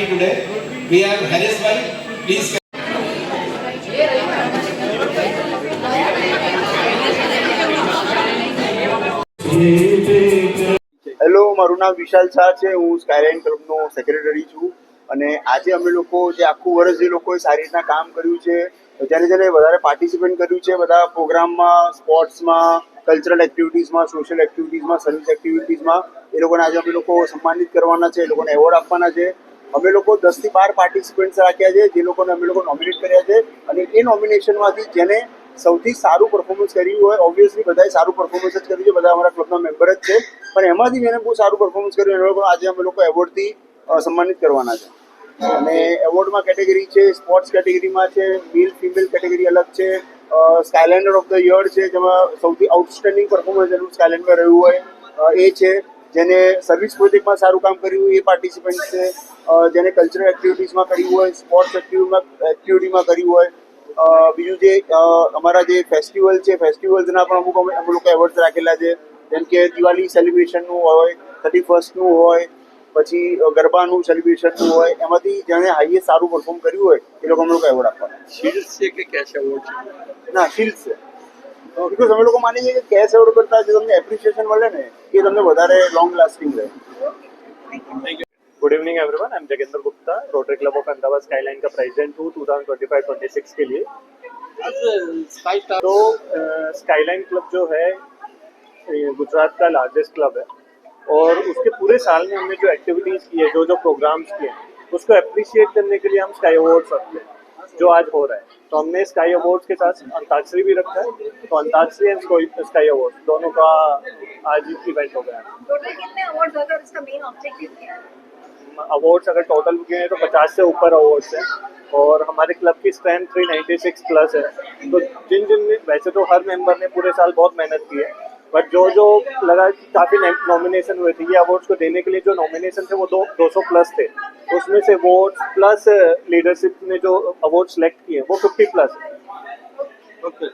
party today. We have Harris Bhai. Please. Hello, મારું નામ વિશાલ શાહ છે. હું સ્કાયલાઇન ક્લબનો સેક્રેટરી છું અને આજે અમે લોકો જે આખું વર્ષ જે લોકોએ સારી રીતના કામ કર્યું છે, જેને વધારે પાર્ટિસિપેટ કર્યું છે બધા પ્રોગ્રામમાં, સ્પોર્ટ્સમાં, કલ્ચરલ એક્ટિવિટીઝમાં, સોશિયલ એક્ટિવિટીઝમાં, સર્વિસ એક્ટિવિટીઝમાં, એ લોકોને આજે અમે લોકો સન્માનિત કરવાના છે, એ લોકોને એવોર્ડ આપવાના છે. અમે લોકો 10 થી 12 પાર્ટિસિપન્ટ્સ રાખ્યા છે, જે લોકોને અમે લોકો નોમિનેટ કર્યા છે અને એ નોમિનેશનમાંથી જેને સૌથી સારું પરફોર્મન્સ કર્યું હોય, ઓબ્વિયસલી બધાએ સારું પરફોર્મન્સ જ કર્યું છે, બધા અમારા ક્લબના મેમ્બર જ છે, પણ એમાંથી જેને બહુ સારું પરફોર્મન્સ કર્યું એ લોકો આજે અમે લોકો એવોર્ડથી સન્માનિત કરવાના છે. અને એવોર્ડમાં કેટેગરી છે, સ્પોર્ટ્સ કેટેગરીમાં છે, મેલ ફિમેલ કેટેગરી અલગ છે, સ્કાયલેન્ડર ઓફ ધ યર છે, જેમાં સૌથી આઉટસ્ટેન્ડિંગ પરફોર્મન્સ એનું સ્કાયલેન્ડર રહ્યું હોય એ છે, જેને સર્વિસ પ્રોજેક્ટમાં સારું કામ કર્યું એ પાર્ટિસિપન્ટ છે, જેને કલ્ચરલ એક્ટિવિટીઝમાં કર્યું હોય, સ્પોર્ટ્સ એક્ટિવિટીમાં કર્યું હોય, બીજું જે અમારા જે ફેસ્ટિવલ છે, ફેસ્ટિવલ્સના પણ અમુક અમે લોકો એવોર્ડ્સ રાખેલા છે, જેમ કે દિવાળી સેલિબ્રેશનનું હોય, 31st હોય, પછી ગરબાનું સેલિબ્રેશનનું હોય, એમાંથી જેણે હાઈએસ્ટ સારું પરફોર્મ કર્યું હોય એ લોકો અમે લોકો એવોર્ડ આપવાના. શિલ્ડ છે કે કેશ એવોર્ડ છે? ના, શિલ્ડ છે. બિકોઝ અમે લોકો માની છીએ કે કેશ એવોર્ડ કરતાં જે તમને એપ્રિસિએશન મળે ને એ તમને વધારે લોંગ લાસ્ટિંગ રહે. Good evening everyone, I am Jagendra Gupta, rotary club of Ahmedabad skyline का प्रेसिडेंट हूँ 2025-26 के लिए. तो स्काईलाइन क्लब जो है गुजरात का लार्जेस्ट क्लब है और उसके पूरे साल में हमने जो एक्टिविटीज़ की है, जो प्रोग्राम्स किए हैं, उसको अप्रिशिएट करने के लिए हम स्काई अवार्ड्स रखते हैं, जो आज हो रहा है. तो हमने स्काई अवार्ड्स के साथ अंताक्षरी भी रखा है, तो अंताक्षरी एंड स्काई अवार्ड्स दोनों का आज इवेंट हो गया. टोटल कितने अवार्ड्स होंगे और इसका मेन ऑब्जेक्टिव क्या है? अवार्ड्स अगर टोटल गिने तो 50 से ऊपर अवार्ड्स हैं और हमारे क्लब की स्ट्रेंथ 396 प्लस है. तो जिन वैसे तो हर मेंबर ने पूरे साल बहुत मेहनत की है, बट जो लगा काफ़ी नॉमिनेशन हुए थे, ये अवार्ड्स को देने के लिए जो नॉमिनेशन थे वो 200 प्लस थे, उसमें से वोट्स प्लस लीडरशिप ने जो अवार्ड सेलेक्ट किए वो 50 प्लस है. ओके.